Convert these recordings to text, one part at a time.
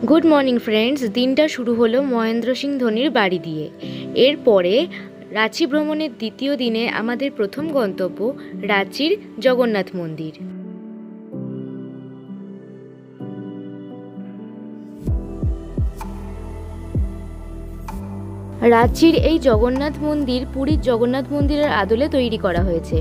Good morning friends. দিনটা শুরু হলো মহেন্দ্র সিং ধোনির বাড়ি দিয়ে। এরপরে রাঁচি ভ্রমণের দ্বিতীয় দিনে আমাদের প্রথম গন্তব্য রাঁচির জগন্নাথ মন্দির। রাঁচির এই জগন্নাথ মন্দির পুরীর জগন্নাথ মন্দিরের আদলে তৈরি করা হয়েছে,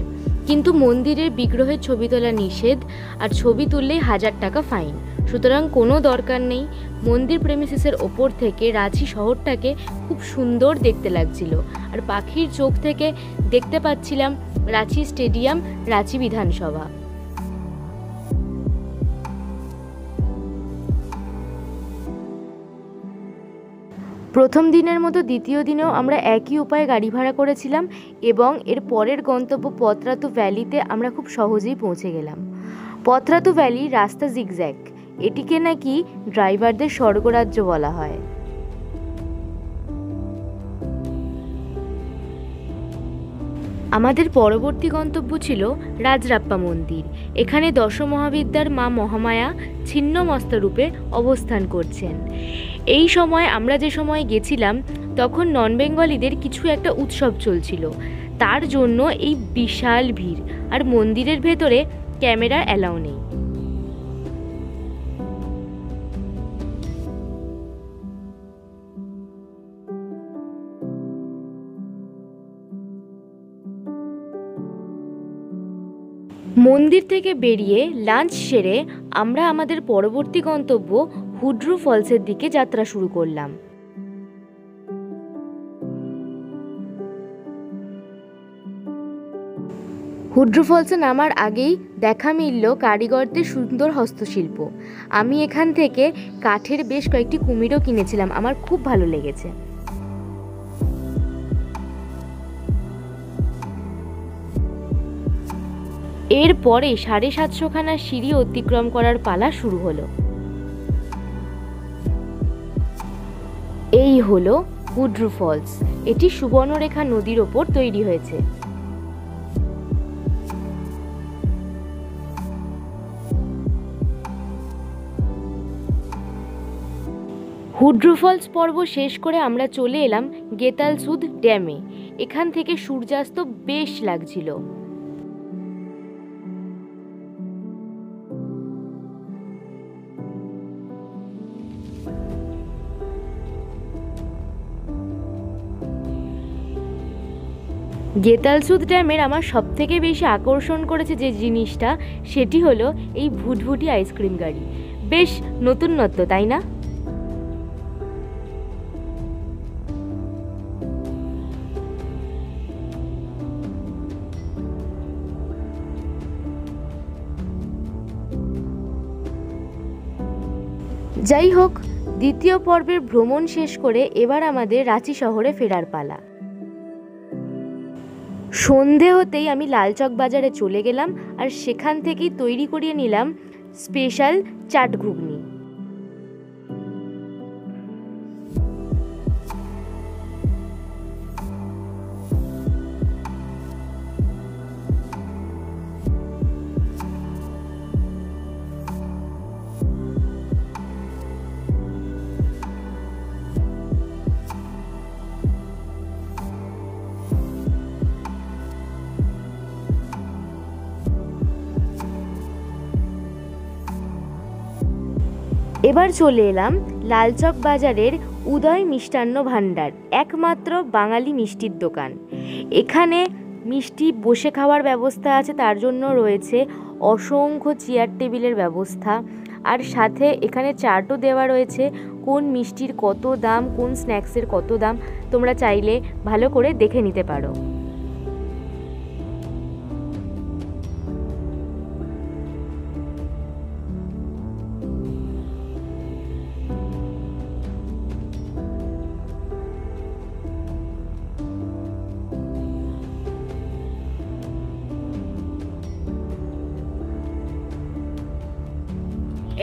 কিন্তু মন্দিরের বিগ্রহের ছবি তোলা নিষেধ, আর ছবি তুললেই 1000 টাকা ফাইন। সুতরাং কোনো দরকার নেই। মন্দির প্রেমিসিসের ওপর থেকে রাঁচি শহরটাকে খুব সুন্দর দেখতে লাগছিল, আর পাখির চোখ থেকে দেখতে পাচ্ছিলাম রাঁচি স্টেডিয়াম, রাঁচি বিধানসভা। প্রথম দিনের মতো দ্বিতীয় দিনেও আমরা একই উপায়ে গাড়ি ভাড়া করেছিলাম এবং এর পরের গন্তব্য পতরাতু ভ্যালিতে আমরা খুব সহজেই পৌঁছে গেলাম। পতরাতু ভ্যালি রাস্তা জিগজ্যাগ, এটিকে নাকি ড্রাইভারদের স্বর্গরাজ্য বলা হয়। আমাদের পরবর্তী গন্তব্য ছিল রাজরাপ্পা মন্দির। এখানে দশমহাবিদ্যার মা মহামায়া ছিন্নমস্তা রূপে অবস্থান করছেন। এই সময় আমরা যে সময় গেছিলাম তখন নন বেঙ্গলিদের কিছু একটা উৎসব চলছিল, তার জন্য এই বিশাল ভিড়, আর মন্দিরের ভেতরে ক্যামেরা অ্যালাউ নেই। মন্দির থেকে বেরিয়ে লাঞ্চ সেরে আমরা আমাদের পরবর্তী গন্তব্য হুড্রু ফলসের দিকে যাত্রা শুরু করলাম। হুড্রু ফলসে নামার আগেই দেখা মিলল কারিগরদের সুন্দর হস্তশিল্প। আমি এখান থেকে কাঠের বেশ কয়েকটি কুমিরও কিনেছিলাম, আমার খুব ভালো লেগেছে। এরপরে 750খানা সিঁড়ি অতিক্রম করার পালা শুরু হলো। এই হলো হুড্রু ফলস। এটি সুবর্ণরেখা নদীর ওপর তৈরি হয়েছে। হুড্রু ফলস পর্ব শেষ করে আমরা চলে এলাম গেতালসুদ ড্যামে। এখান থেকে সূর্যাস্ত বেশ লাগছিল। গেতালসুদ ড্যামের আমার সবথেকে বেশি আকর্ষণ করেছে যে জিনিসটা, সেটি হলো এই ভুটভুটি আইসক্রিম গাড়ি। বেশ নতুনত্ব, তাই না? যাই হোক, দ্বিতীয় পর্বের ভ্রমণ শেষ করে এবার আমাদের রাঁচি শহরে ফেরার পালা। সন্ধে হতেই আমি লালচক বাজারে চলে গেলাম, আর সেখান থেকেই তৈরি করিয়ে নিলাম স্পেশাল চাট ঘুগনি। এবার চলে এলাম লালচক বাজারের উদয় মিষ্টান্ন ভাণ্ডার, একমাত্র বাঙালি মিষ্টির দোকান। এখানে মিষ্টি বসে খাওয়ার ব্যবস্থা আছে, তার জন্য রয়েছে অসংখ্য চেয়ার টেবিলের ব্যবস্থা, আর সাথে এখানে চার্টও দেওয়া রয়েছে কোন মিষ্টির কত দাম, কোন স্ন্যাক্সের কত দাম। তোমরা চাইলে ভালো করে দেখে নিতে পারো।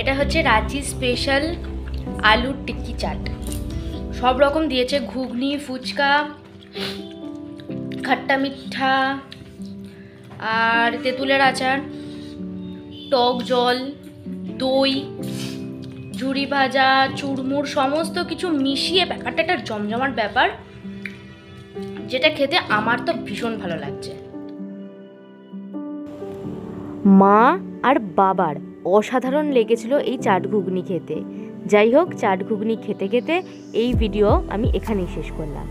এটা হচ্ছে রাঁচি স্পেশাল আলুর টিক্কি চাট। সব রকম দিয়েছে, ঘুগনি, ফুচকা, খট্টা মিঠা, আর তেঁতুলের আচার, টক জল, দই, ঝুরি ভাজা, চুরমুর সমস্ত কিছু মিশিয়ে ব্যাপারটা একটা জমজমাট ব্যাপার, যেটা খেতে আমার তো ভীষণ ভালো লাগছে। মা আর বাবার অসাধারণ লেগেছিল এই চাট ঘুগনি খেতে। যাই হোক, চাট ঘুগনি খেতে খেতে এই ভিডিও আমি এখানেই শেষ করলাম।